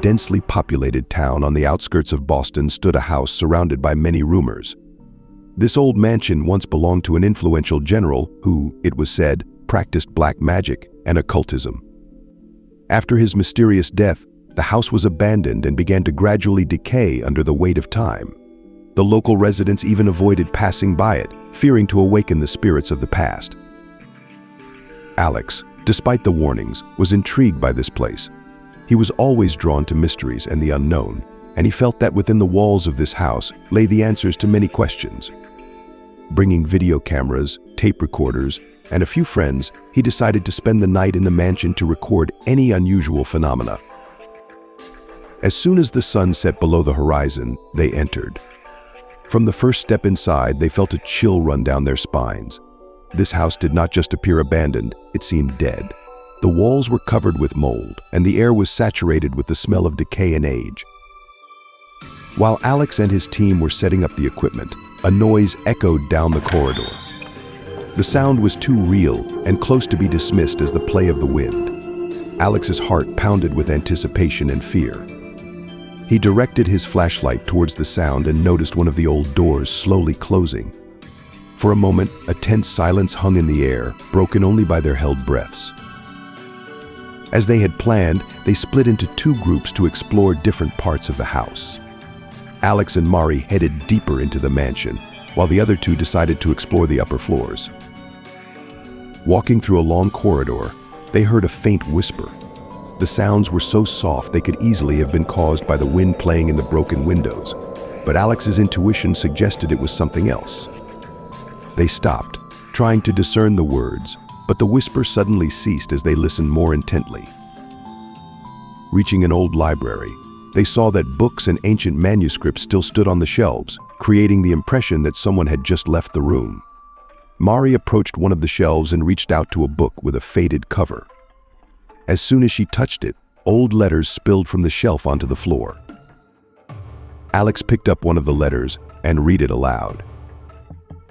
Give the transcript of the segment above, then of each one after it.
densely populated town on the outskirts of Boston stood a house surrounded by many rumors. This old mansion once belonged to an influential general who, it was said, practiced black magic and occultism. After his mysterious death, the house was abandoned and began to gradually decay under the weight of time. The local residents even avoided passing by it, fearing to awaken the spirits of the past. Alex, despite the warnings, was intrigued by this place. He was always drawn to mysteries and the unknown, and he felt that within the walls of this house lay the answers to many questions. Bringing video cameras, tape recorders, and a few friends, he decided to spend the night in the mansion to record any unusual phenomena. As soon as the sun set below the horizon, they entered. From the first step inside, they felt a chill run down their spines. This house did not just appear abandoned, it seemed dead. The walls were covered with mold, and the air was saturated with the smell of decay and age. While Alex and his team were setting up the equipment, a noise echoed down the corridor. The sound was too real and close to be dismissed as the play of the wind. Alex's heart pounded with anticipation and fear. He directed his flashlight towards the sound and noticed one of the old doors slowly closing. For a moment, a tense silence hung in the air, broken only by their held breaths. As they had planned, they split into two groups to explore different parts of the house. Alex and Mari headed deeper into the mansion, while the other two decided to explore the upper floors. Walking through a long corridor, they heard a faint whisper. The sounds were so soft they could easily have been caused by the wind playing in the broken windows, but Alex's intuition suggested it was something else. They stopped, trying to discern the words, but the whisper suddenly ceased as they listened more intently. Reaching an old library, they saw that books and ancient manuscripts still stood on the shelves, creating the impression that someone had just left the room. Mari approached one of the shelves and reached out to a book with a faded cover. As soon as she touched it, old letters spilled from the shelf onto the floor. Alex picked up one of the letters and read it aloud.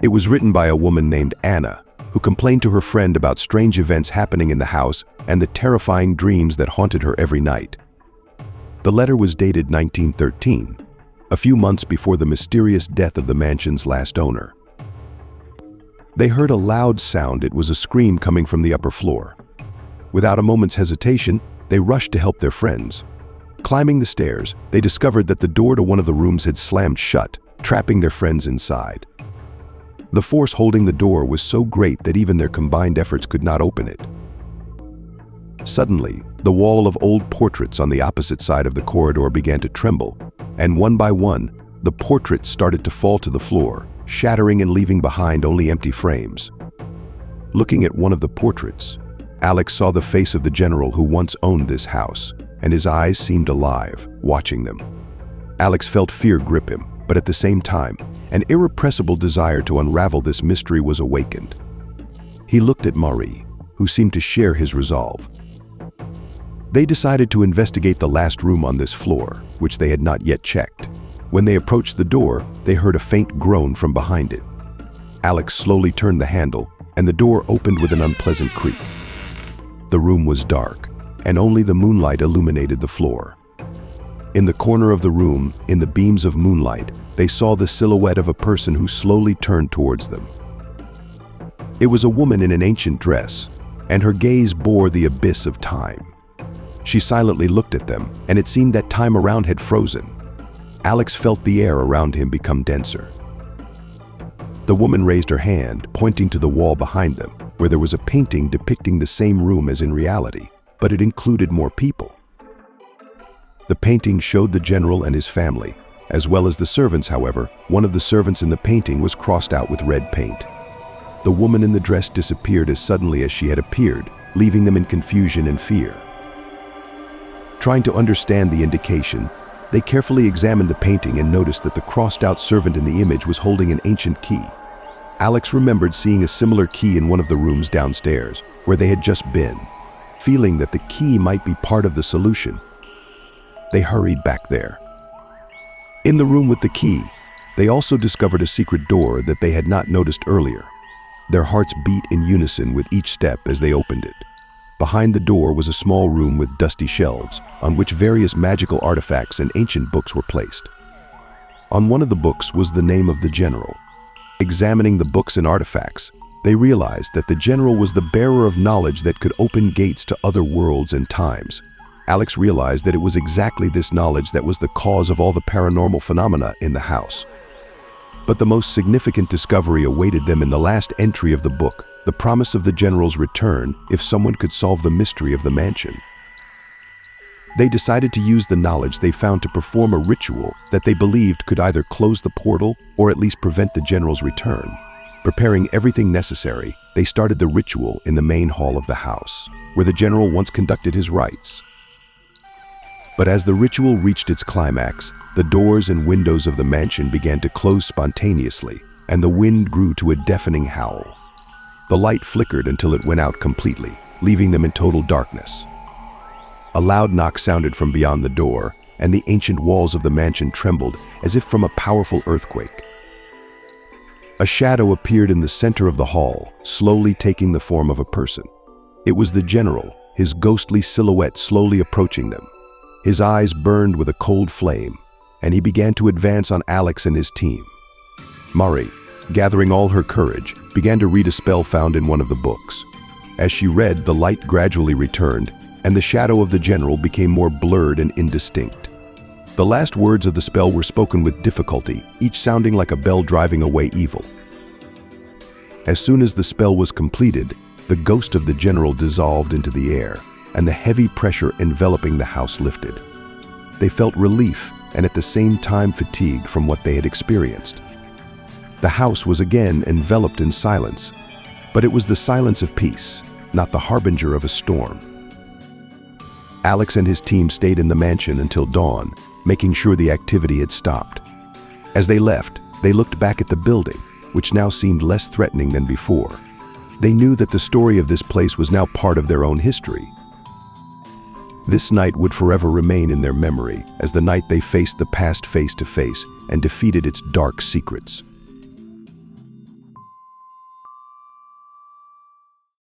It was written by a woman named Anna, who complained to her friend about strange events happening in the house and the terrifying dreams that haunted her every night. The letter was dated 1913, a few months before the mysterious death of the mansion's last owner. They heard a loud sound. It was a scream coming from the upper floor. Without a moment's hesitation, they rushed to help their friends. Climbing the stairs, they discovered that the door to one of the rooms had slammed shut, trapping their friends inside. The force holding the door was so great that even their combined efforts could not open it. Suddenly, the wall of old portraits on the opposite side of the corridor began to tremble, and one by one, the portraits started to fall to the floor, shattering and leaving behind only empty frames. Looking at one of the portraits, Alex saw the face of the general who once owned this house, and his eyes seemed alive, watching them. Alex felt fear grip him, but at the same time, an irrepressible desire to unravel this mystery was awakened. He looked at Mari, who seemed to share his resolve. They decided to investigate the last room on this floor, which they had not yet checked. When they approached the door, they heard a faint groan from behind it. Alex slowly turned the handle, and the door opened with an unpleasant creak. The room was dark, and only the moonlight illuminated the floor. In the corner of the room, in the beams of moonlight, they saw the silhouette of a person who slowly turned towards them. It was a woman in an ancient dress, and her gaze bore the abyss of time. She silently looked at them, and it seemed that time around had frozen. Alex felt the air around him become denser. The woman raised her hand, pointing to the wall behind them, where there was a painting depicting the same room as in reality, but it included more people. The painting showed the general and his family, as well as the servants. However, one of the servants in the painting was crossed out with red paint. The woman in the dress disappeared as suddenly as she had appeared, leaving them in confusion and fear. Trying to understand the indication, they carefully examined the painting and noticed that the crossed-out servant in the image was holding an ancient key. Alex remembered seeing a similar key in one of the rooms downstairs, where they had just been. Feeling that the key might be part of the solution, they hurried back there. In the room with the key, they also discovered a secret door that they had not noticed earlier. Their hearts beat in unison with each step as they opened it. Behind the door was a small room with dusty shelves, on which various magical artifacts and ancient books were placed. On one of the books was the name of the general. Examining the books and artifacts, they realized that the general was the bearer of knowledge that could open gates to other worlds and times. Alex realized that it was exactly this knowledge that was the cause of all the paranormal phenomena in the house. But the most significant discovery awaited them in the last entry of the book, the promise of the general's return if someone could solve the mystery of the mansion. They decided to use the knowledge they found to perform a ritual that they believed could either close the portal or at least prevent the general's return. Preparing everything necessary, they started the ritual in the main hall of the house, where the general once conducted his rites. But as the ritual reached its climax, the doors and windows of the mansion began to close spontaneously, and the wind grew to a deafening howl. The light flickered until it went out completely, leaving them in total darkness. A loud knock sounded from beyond the door, and the ancient walls of the mansion trembled as if from a powerful earthquake. A shadow appeared in the center of the hall, slowly taking the form of a person. It was the general, his ghostly silhouette slowly approaching them. His eyes burned with a cold flame, and he began to advance on Alex and his team. Mari, gathering all her courage, began to read a spell found in one of the books. As she read, the light gradually returned, and the shadow of the general became more blurred and indistinct. The last words of the spell were spoken with difficulty, each sounding like a bell driving away evil. As soon as the spell was completed, the ghost of the general dissolved into the air, and the heavy pressure enveloping the house lifted. They felt relief and at the same time fatigue from what they had experienced. The house was again enveloped in silence, but it was the silence of peace, not the harbinger of a storm. Alex and his team stayed in the mansion until dawn, making sure the activity had stopped. As they left, they looked back at the building, which now seemed less threatening than before. They knew that the story of this place was now part of their own history. This night would forever remain in their memory as the night they faced the past face to face and defeated its dark secrets.